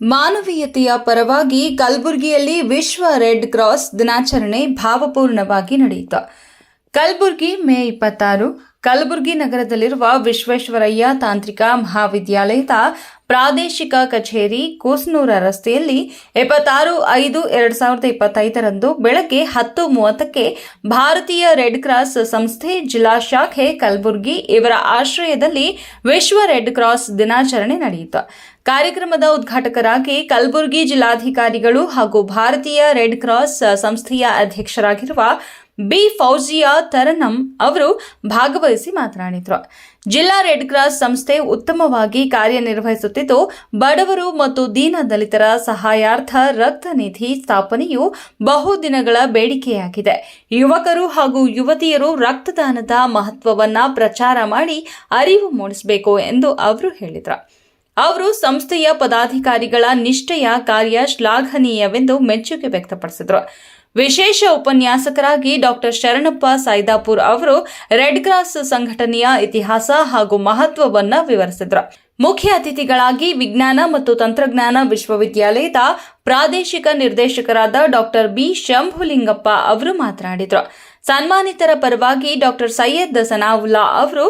ಮಾನವೀಯತೆಯ ಪರವಾಗಿ ಕಲಬುರಗಿಯಲ್ಲಿ ವಿಶ್ವ ರೆಡ್ ಕ್ರಾಸ್ ದಿನಾಚರಣೆ ಭಾವಪೂರ್ಣವಾಗಿ ನಡೆಯಿತು. ಕಲಬುರಗಿ ಮೇ 26 ಕಲಬುರಗಿ ನಗರದಲ್ಲಿರುವ ವಿಶ್ವೇಶ್ವರಯ್ಯ ತಾಂತ್ರಿಕ ಮಹಾವಿದ್ಯಾಲಯದ ಪ್ರಾದೇಶಿಕ ಕಚೇರಿ ಕೂಸನೂರ ರಸ್ತೆಯಲ್ಲಿ 26/5/2025 ಬೆಳಗ್ಗೆ 10:30ಕ್ಕೆ ಭಾರತೀಯ ರೆಡ್ ಕ್ರಾಸ್ ಸಂಸ್ಥೆ ಜಿಲ್ಲಾ ಶಾಖೆ ಕಲಬುರಗಿ ಇವರ ಆಶ್ರಯದಲ್ಲಿ ವಿಶ್ವ ರೆಡ್ ಕ್ರಾಸ್ ದಿನಾಚರಣೆ ನಡೆಯಿತು. ಕಾರ್ಯಕ್ರಮದ ಉದ್ಘಾಟಕರಾಗಿ ಕಲಬುರಗಿ ಜಿಲ್ಲಾಧಿಕಾರಿಗಳು ಹಾಗೂ ಭಾರತೀಯ ರೆಡ್ ಕ್ರಾಸ್ ಸಂಸ್ಥೆಯ ಅಧ್ಯಕ್ಷರಾಗಿರುವ ಬಿ ಫೌಜಿಯಾ ತರನಂ ಅವರು ಭಾಗವಹಿಸಿ ಮಾತನಾಡಿದರು. ಜಿಲ್ಲಾ ರೆಡ್ ಕ್ರಾಸ್ ಸಂಸ್ಥೆ ಉತ್ತಮವಾಗಿ ಕಾರ್ಯನಿರ್ವಹಿಸುತ್ತಿದ್ದು, ಬಡವರು ಮತ್ತು ದೀನ ದಲಿತರ ಸಹಾಯಾರ್ಥ ರಕ್ತ ನಿಧಿ ಸ್ಥಾಪನೆಯು ಬಹುದಿನಗಳ ಬೇಡಿಕೆಯಾಗಿದೆ. ಯುವಕರು ಹಾಗೂ ಯುವತಿಯರು ರಕ್ತದಾನದ ಮಹತ್ವವನ್ನು ಪ್ರಚಾರ ಮಾಡಿ ಅರಿವು ಮೂಡಿಸಬೇಕು ಎಂದು ಅವರು ಹೇಳಿದರು. ಅವರು ಸಂಸ್ಥೆಯ ಪದಾಧಿಕಾರಿಗಳ ನಿಷ್ಠೆಯ ಕಾರ್ಯ ಶ್ಲಾಘನೀಯವೆಂದು ಮೆಚ್ಚುಗೆ ವ್ಯಕ್ತಪಡಿಸಿದರು. ವಿಶೇಷ ಉಪನ್ಯಾಸಕರಾಗಿ ಡಾಕ್ಟರ್ ಶರಣಪ್ಪ ಸೈದಾಪುರ್ ಅವರು ರೆಡ್ ಕ್ರಾಸ್ ಸಂಘಟನೆಯ ಇತಿಹಾಸ ಹಾಗೂ ಮಹತ್ವವನ್ನು ವಿವರಿಸಿದರು. ಮುಖ್ಯ ಅತಿಥಿಗಳಾಗಿ ವಿಜ್ಞಾನ ಮತ್ತು ತಂತ್ರಜ್ಞಾನ ವಿಶ್ವವಿದ್ಯಾಲಯದ ಪ್ರಾದೇಶಿಕ ನಿರ್ದೇಶಕರಾದ ಡಾಕ್ಟರ್ ಬಿ ಶಂಭುಲಿಂಗಪ್ಪ ಅವರು ಮಾತನಾಡಿದರು. ಸನ್ಮಾನಿತರ ಪರವಾಗಿ ಡಾಕ್ಟರ್ ಸೈಯದ್ ಸನಾವುಲ್ಲಾ ಅವರು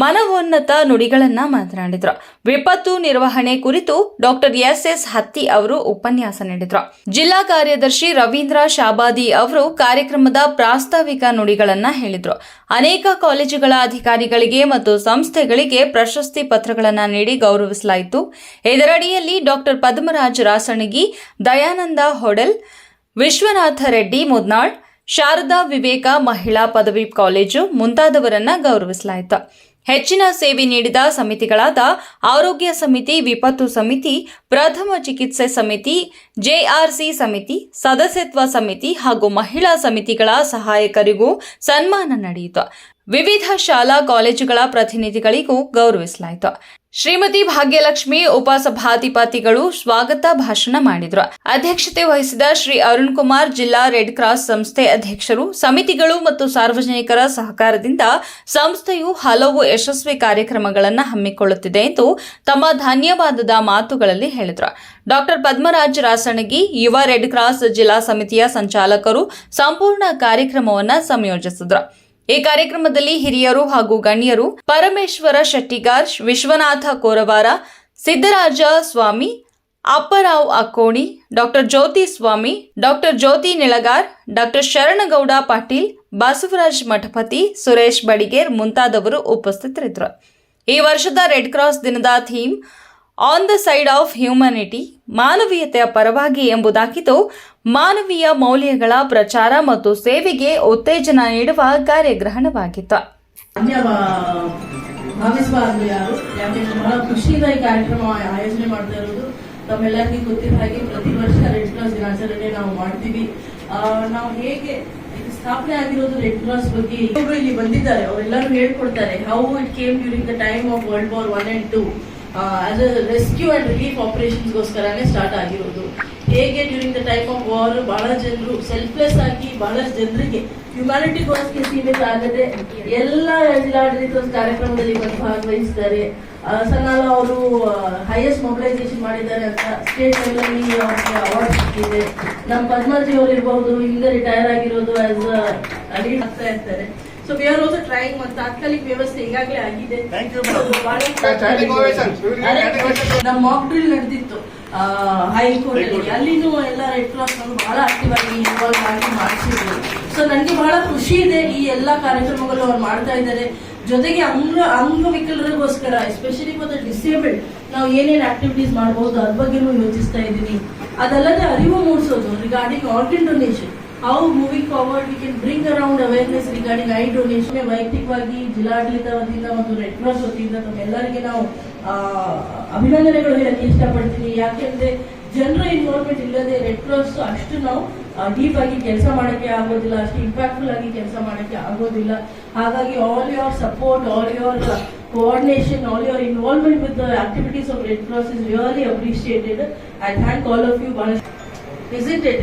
ಮನವೋನ್ನತ ನುಡಿಗಳನ್ನು ಮಾತನಾಡಿದರು. ವಿಪತ್ತು ನಿರ್ವಹಣೆ ಕುರಿತು ಡಾಕ್ಟರ್ ಎಸ್ ಹತ್ತಿ ಅವರು ಉಪನ್ಯಾಸ ನೀಡಿದರು. ಜಿಲ್ಲಾ ಕಾರ್ಯದರ್ಶಿ ರವೀಂದ್ರ ಶಾಬಾದಿ ಅವರು ಕಾರ್ಯಕ್ರಮದ ಪ್ರಾಸ್ತಾವಿಕ ನುಡಿಗಳನ್ನು ಹೇಳಿದರು. ಅನೇಕ ಕಾಲೇಜುಗಳ ಅಧಿಕಾರಿಗಳಿಗೆ ಮತ್ತು ಸಂಸ್ಥೆಗಳಿಗೆ ಪ್ರಶಸ್ತಿ ಪತ್ರಗಳನ್ನು ನೀಡಿ ಗೌರವಿಸಲಾಯಿತು. ಇದರಡಿಯಲ್ಲಿ ಡಾಕ್ಟರ್ ಪದ್ಮರಾಜ್ ರಾಸಣಗಿ, ದಯಾನಂದ ಹೊಡೆಲ್, ವಿಶ್ವನಾಥ ರೆಡ್ಡಿ ಮುದ್ನಾಳ್, ಶಾರದಾ ವಿವೇಕ ಮಹಿಳಾ ಪದವಿ ಕಾಲೇಜು ಮುಂತಾದವರನ್ನು ಗೌರವಿಸಲಾಯಿತು. ಹೆಚ್ಚಿನ ಸೇವೆ ನೀಡಿದ ಸಮಿತಿಗಳಾದ ಆರೋಗ್ಯ ಸಮಿತಿ, ವಿಪತ್ತು ಸಮಿತಿ, ಪ್ರಥಮ ಚಿಕಿತ್ಸೆ ಸಮಿತಿ, ಜೆಆರ್ಸಿ ಸಮಿತಿ, ಸದಸ್ಯತ್ವ ಸಮಿತಿ ಹಾಗೂ ಮಹಿಳಾ ಸಮಿತಿಗಳ ಸಹಾಯಕರಿಗೂ ಸನ್ಮಾನ ನಡೆಯಿತು. ವಿವಿಧ ಶಾಲಾ ಕಾಲೇಜುಗಳ ಪ್ರತಿನಿಧಿಗಳಿಗೂ ಗೌರವಿಸಲಾಯಿತು. ಶ್ರೀಮತಿ ಭಾಗ್ಯಲಕ್ಷ್ಮಿ ಉಪಸಭಾಧಿಪತಿಗಳು ಸ್ವಾಗತ ಭಾಷಣ ಮಾಡಿದರು. ಅಧ್ಯಕ್ಷತೆ ವಹಿಸಿದ ಶ್ರೀ ಅರುಣ್ ಕುಮಾರ್, ಜಿಲ್ಲಾ ರೆಡ್ ಕ್ರಾಸ್ ಸಂಸ್ಥೆ ಅಧ್ಯಕ್ಷರು, ಸಮಿತಿಗಳು ಮತ್ತು ಸಾರ್ವಜನಿಕರ ಸಹಕಾರದಿಂದ ಸಂಸ್ಥೆಯು ಹಲವು ಯಶಸ್ವಿ ಕಾರ್ಯಕ್ರಮಗಳನ್ನು ಹಮ್ಮಿಕೊಳ್ಳುತ್ತಿದೆ ಎಂದು ತಮ್ಮ ಧನ್ಯವಾದದ ಮಾತುಗಳಲ್ಲಿ ಹೇಳಿದರು. ಡಾಕ್ಟರ್ ಪದ್ಮರಾಜ್ ರಾಸಣಗಿ, ಯುವ ರೆಡ್ ಕ್ರಾಸ್ ಜಿಲ್ಲಾ ಸಮಿತಿಯ ಸಂಚಾಲಕರು ಸಂಪೂರ್ಣ ಕಾರ್ಯಕ್ರಮವನ್ನು ಸಂಯೋಜಿಸಿದರು. ಈ ಕಾರ್ಯಕ್ರಮದಲ್ಲಿ ಹಿರಿಯರು ಹಾಗೂ ಗಣ್ಯರು Parameshwara Shettigar, Vishwanatha Koravara, Siddaraja Swamy, Apparao Akkoni, doctor Jyoti Swamy, doctor Jyoti Nilagar, doctor Sharanagouda Patil, Basavaraj Mathapati, Suresh Badiger ಮುಂತಾದವರು ಉಪಸ್ಥಿತರಿದ್ದರು. ಈ ವರ್ಷದ ರೆಡ್ ಕ್ರಾಸ್ ದಿನದ theme on the side of humanity, ಮಾನವೀಯತೆಯ ಪರವಾಗಿ ಎಂಬುದಾಗಿದ್ದು, ಮಾನವೀಯ ಮೌಲ್ಯಗಳ ಪ್ರಚಾರ ಮತ್ತು ಸೇವೆಗೆ ಉತ್ತೇಜನ ನೀಡುವ ಕಾರ್ಯಗ್ರಹಣವಾಗಿತ್ತು. ಭಾವಿಸಬಾರದು ಯಾರು, ಯಾಕೆಂದ್ರೆ ಬಹಳ ಖುಷಿಯಿಂದ ಈ ಕಾರ್ಯಕ್ರಮ ಆಯೋಜನೆ ಮಾಡ್ತಾ ಇರೋದು. ತಮ್ಮೆಲ್ಲರಿಗೂ ಗೊತ್ತಿರೋ ಹಾಗೆ ಪ್ರತಿ ವರ್ಷ ರೆಡ್ ಕ್ರಾಸ್ ದಿನಾಚರಣೆ ನಾವು ಮಾಡ್ತೀವಿ. ನಾವು ಹೇಗೆ ಸ್ಥಾಪನೆ ಆಗಿರೋದು ರೆಡ್ ಕ್ರಾಸ್ ಬಗ್ಗೆ ಇಲ್ಲಿ ಬಂದಿದ್ದಾರೆ, ಅವರೆಲ್ಲರೂ ಹೇಳ್ಕೊಡ್ತಾರೆ. How it came during the time of World War 1 and 2 as a rescue and relief ಆಪರೇಷನ್ಸ್ಗೋಸ್ಕರನೇ ಸ್ಟಾರ್ಟ್ ಆಗಿರೋದು. ಹೇಗೆ during the time of war ಬಹಳ ಜನರು ಸೆಲ್ಫ್ಲೆಸ್ ಆಗಿ ಬಹಳಷ್ಟು ಜನರಿಗೆ ಹ್ಯುಮ್ಯಾನಿಟಿಗೋಸ್ಕರ ಸೀಮಿತ ಆಗದೆ ಎಲ್ಲ ಜಿಲ್ಲಾಡಳಿತ ಕಾರ್ಯಕ್ರಮದಲ್ಲಿ ಬಂದು ಭಾಗವಹಿಸಿದ್ದಾರೆ. ಸನ್ನಾಲ ಅವರು ಹೈಯೆಸ್ಟ್ ಮೊಬಿಲೈಸೇಷನ್ ಮಾಡಿದ್ದಾರೆ ಅಂತ ಸ್ಟೇಟ್ ಲೆವೆಲ್ ಅವರಿಗೆ ಅವಾರ್ಡ್ ಸಿಕ್ಕಿದೆ. ನಮ್ಮ ಪದ್ಮಾಜಿ ಅವರು ಇರಬಹುದು, ಹಿಂದೆ ರಿಟೈರ್ ಆಗಿರೋದು ಆಸ್ ಲೀಡ್ ಆಗ್ತಾ ಇರ್ತಾರೆ. So we are also trying. ಒಂದು ತಾತ್ಕಾಲಿಕ ವ್ಯವಸ್ಥೆ ಈಗಾಗಲೇ ಆಗಿದೆ. ನಮ್ಮ ಮಾಕ್ ಡ್ರಿಲ್ ನಡೆದಿತ್ತು ಹೈಕೋರ್ಟ್ ಅಲ್ಲಿ, ಅಲ್ಲಿನೂ ಎಲ್ಲ ರೆಡ್ ಕ್ರಾಸ್ ಬಹಳ ಆಕ್ಟಿವ್ ಆಗಿ ಇನ್ವಾಲ್ವ್ ಆಗಿ ಮಾಡಿಸಿದ್ರು. ಸೊ ನನಗೆ ಬಹಳ ಖುಷಿ ಇದೆ, ಈ ಎಲ್ಲಾ ಕಾರ್ಯಕ್ರಮಗಳು ಅವ್ರು ಮಾಡ್ತಾ ಇದ್ದಾರೆ. ಜೊತೆಗೆ ಅಂಗವಿಕಲರಿಗೋಸ್ಕರ, ಎಸ್ಪೆಷಲಿ ಫಾರ್ ದ ಡಿಸೇಬಲ್ಡ್, ನಾವು ಏನೇನು ಆಕ್ಟಿವಿಟೀಸ್ ಮಾಡಬಹುದು ಅದ್ರ ಬಗ್ಗೆನೂ ಯೋಚಿಸ್ತಾ ಇದ್ದೀನಿ. ಅದಲ್ಲದೆ ಅರಿವು ಮೂಡಿಸೋದು regarding organ donation, how moving forward we can bring around awareness regarding eye donation. ವೈಯಕ್ತಿಕವಾಗಿ ಜಿಲ್ಲಾಡಳಿತ ವತಿಯಿಂದ ಮತ್ತು ರೆಡ್ ಕ್ರಾಸ್ ವತಿಯಿಂದ ತಮ್ಮೆಲ್ಲರಿಗೆ ನಾವು ಅಭಿನಂದನೆಗಳು ಹೇಳಕ್ಕೆ ಇಷ್ಟಪಡ್ತೀನಿ. ಯಾಕೆಂದ್ರೆ ಜನರ ಇನ್ವಾಲ್ವ್ಮೆಂಟ್ ಇಲ್ಲದೆ ರೆಡ್ ಕ್ರಾಸ್ ಅಷ್ಟು ನಾವು ಡೀಪ್ ಆಗಿ ಕೆಲಸ ಮಾಡಕ್ಕೆ ಆಗೋದಿಲ್ಲ, ಅಷ್ಟು ಇಂಪ್ಯಾಕ್ಟ್ಫುಲ್ ಆಗಿ ಕೆಲಸ ಮಾಡಕ್ಕೆ ಆಗೋದಿಲ್ಲ. ಹಾಗಾಗಿ all your support, all your coordination, all your involvement with the activities of Red Cross is really appreciated. I thank all of you. Isn't it?